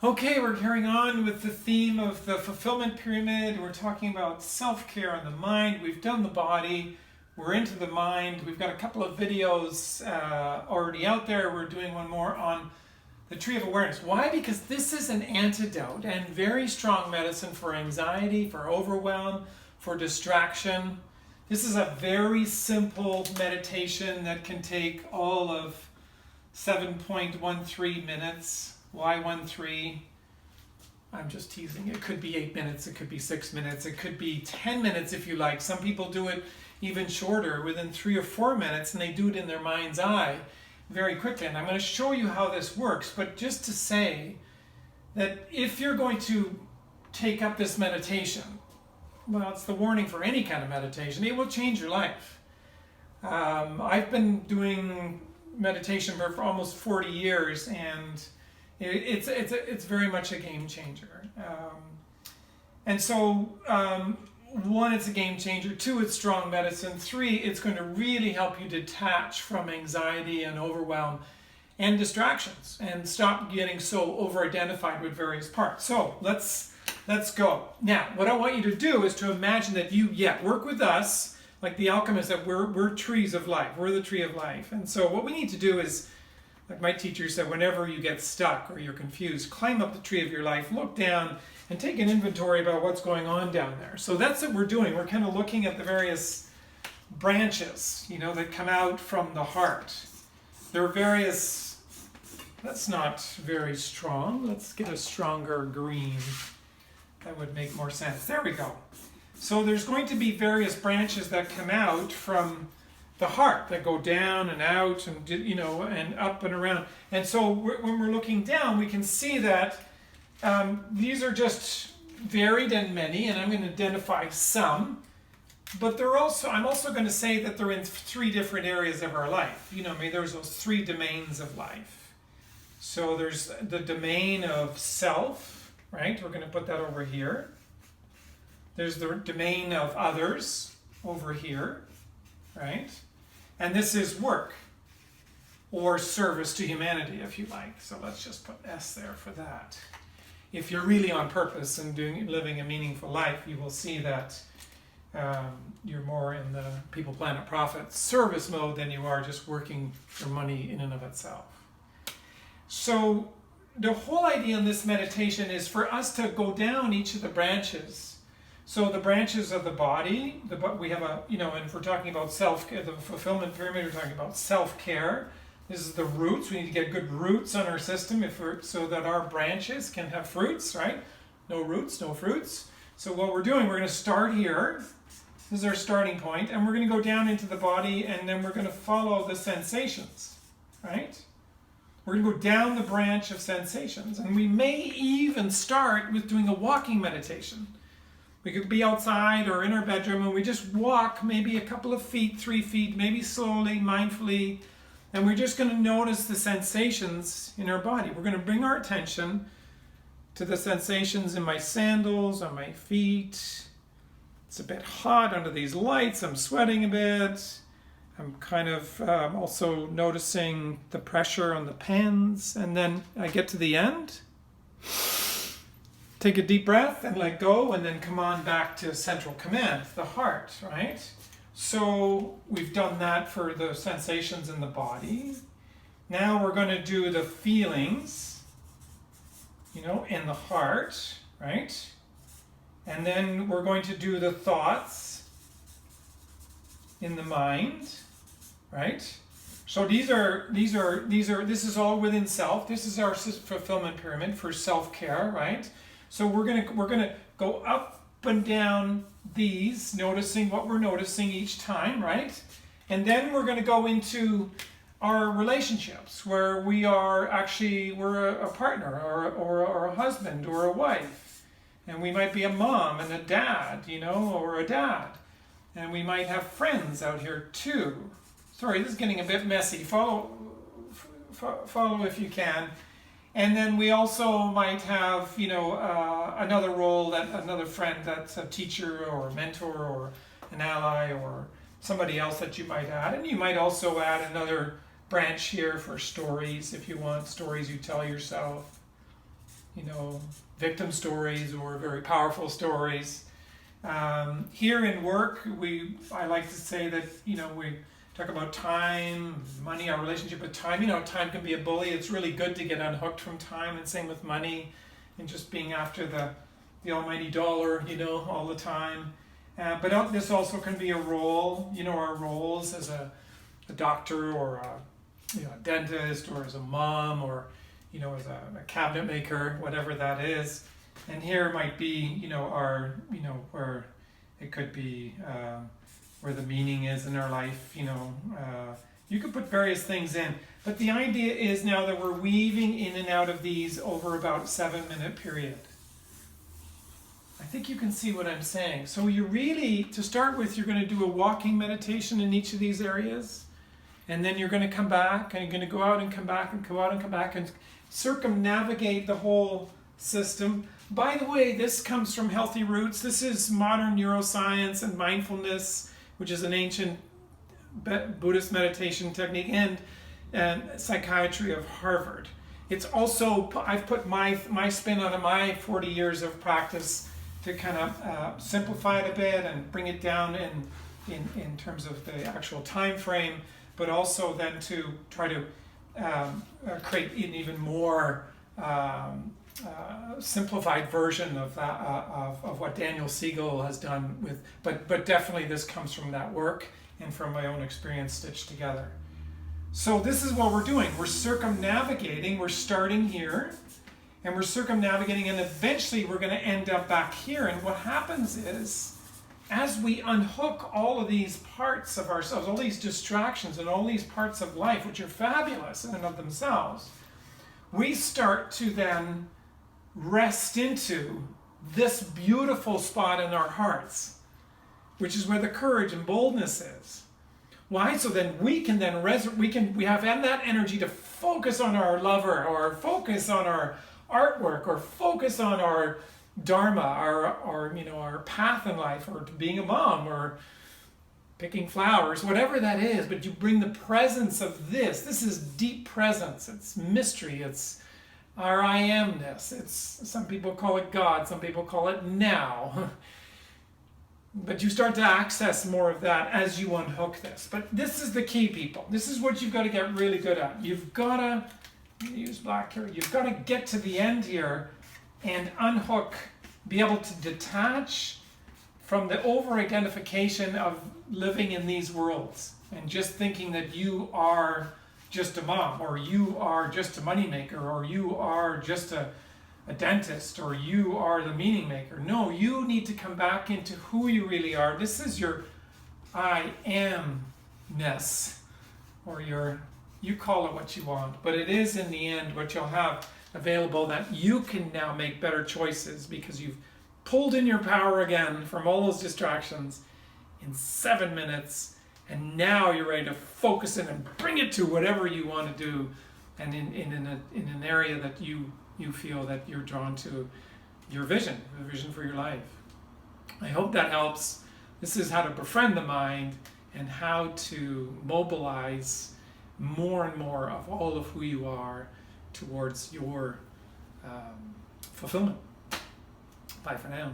Okay, we're carrying on with the theme of the fulfillment pyramid. We're talking about self-care on the mind. We've done the body. We're into the mind. We've got a couple of videos already out there. We're doing one more on the tree of awareness. Why? Because this is an antidote and very strong medicine for anxiety, for overwhelm, for distraction. This is a very simple meditation that can take all of 7.13 minutes. Why 13? I'm just teasing. It could be 8 minutes, it could be 6 minutes, it could be 10 minutes if you like. Some people do it even shorter, within 3 or 4 minutes, and they do it in their mind's eye very quickly. And I'm going to show you how this works, but just to say that if you're going to take up this meditation, well, it's the warning for any kind of meditation, it will change your life. I've been doing meditation for almost 40 years, and it's very much a game changer. And so, one, it's a game changer. 2, it's strong medicine. 3, it's going to really help you detach from anxiety and overwhelm and distractions and stop getting so over-identified with various parts. So let's go. Now, what I want you to do is to imagine that you, work with us, like the alchemists, that we're trees of life. We're the tree of life. And so what we need to do is, like my teacher said, whenever you get stuck or you're confused, climb up the tree of your life, look down, and take an inventory about what's going on down there. So that's what we're doing. We're kind of looking at the various branches, that come out from the heart. There are various, that's not very strong. Let's get a stronger green. That would make more sense. There we go. So there's going to be various branches that come out from the heart that go down and out and and up and around. And so when we're looking down, we can see that these are just varied and many, and I'm going to identify some. But I'm also going to say that they're in 3 different areas of our life. There's those 3 domains of life. So there's the domain of self, right? We're going to put that over here. There's the domain of others over here, right? And this is work or service to humanity, if you like. So let's just put S there for that. If you're really on purpose and living a meaningful life, you will see that you're more in the people, planet, profit service mode than you are just working for money in and of itself. So the whole idea in this meditation is for us to go down each of the branches. So the branches of the body, we have and if we're talking about self-care, the fulfillment pyramid, we're talking about self-care. This is the roots. We need to get good roots on our system so that our branches can have fruits, right? No roots, no fruits. So what we're doing, we're going to start here. This is our starting point, and we're going to go down into the body, and then we're going to follow the sensations, right? We're going to go down the branch of sensations, and we may even start with doing a walking meditation. We could be outside or in our bedroom and we just walk maybe a couple of feet, 3 feet, maybe slowly, mindfully, and we're just going to notice the sensations in our body. We're going to bring our attention to the sensations in my sandals, on my feet. It's a bit hot under these lights. I'm sweating a bit. I'm kind of also noticing the pressure on the pens, and then I get to the end. Take a deep breath and let go, and then come on back to central command, the heart, right? So we've done that for the sensations in the body. Now we're going to do the feelings, in the heart, right? And then we're going to do the thoughts in the mind, right? So this is all within self. This is our fulfillment pyramid for self-care, right? So we're gonna go up and down these, noticing what we're noticing each time, right? And then we're going to go into our relationships, where we're a partner or a husband or a wife, and we might be a mom and a dad, or a dad, and we might have friends out here too. Sorry, this is getting a bit messy. Follow if you can. And then we also might have, another role, another friend that's a teacher or a mentor or an ally or somebody else that you might add. And you might also add another branch here for stories if you want, stories you tell yourself. victim stories or very powerful stories. Here in work, I like to say that, we talk about time, money, our relationship with time. Time can be a bully. It's really good to get unhooked from time, and same with money and just being after the almighty dollar, all the time. But this also can be a role, our roles as a doctor or a dentist or as a mom or, as a cabinet maker, whatever that is. And here might be, where it could be where the meaning is in our life, you could put various things in. But the idea is now that we're weaving in and out of these over about a 7-minute period. I think you can see what I'm saying. So you really, to start with, you're going to do a walking meditation in each of these areas. And then you're going to come back and you're going to go out and come back and go out and come back and circumnavigate the whole system. By the way, this comes from Healthy Roots. This is modern neuroscience and mindfulness, which is an ancient Buddhist meditation technique, and psychiatry of Harvard. It's also, I've put my spin on it, my 40 years of practice to kind of simplify it a bit and bring it down in terms of the actual time frame, but also then to try to create an even more simplified version of that, of what Daniel Siegel has done with, but definitely this comes from that work and from my own experience stitched together. So this is what we're doing. We're circumnavigating. We're starting here, and we're circumnavigating, and eventually we're going to end up back here. And what happens is, as we unhook all of these parts of ourselves, all these distractions and all these parts of life, which are fabulous in and of themselves, we start to then rest into this beautiful spot in our hearts, which is where the courage and boldness is. Why? So then we can then we have that energy to focus on our lover, or focus on our artwork, or focus on our dharma, our path in life, or being a mom, or picking flowers, whatever that is. But you bring the presence of this. This is deep presence. It's mystery. It's our I amness. It's, some people call it God. Some people call it now. But you start to access more of that as you unhook this. But this is the key, people. This is what you've got to get really good at. You've got to use black here. You've got to get to the end here and unhook, be able to detach from the over-identification of living in these worlds and just thinking that you are just a mom, or you are just a moneymaker, or you are just a dentist, or you are the meaning maker. No, you need to come back into who you really are. This is your I amness, or you call it what you want, but it is in the end what you'll have available, that you can now make better choices because you've pulled in your power again from all those distractions in 7 minutes, and now you're ready to focus in and bring it to whatever you want to do, and in an area that you feel that you're drawn to, your vision, the vision for your life. I hope that helps. This is how to befriend the mind and how to mobilize more and more of all of who you are towards your fulfillment. Bye for now.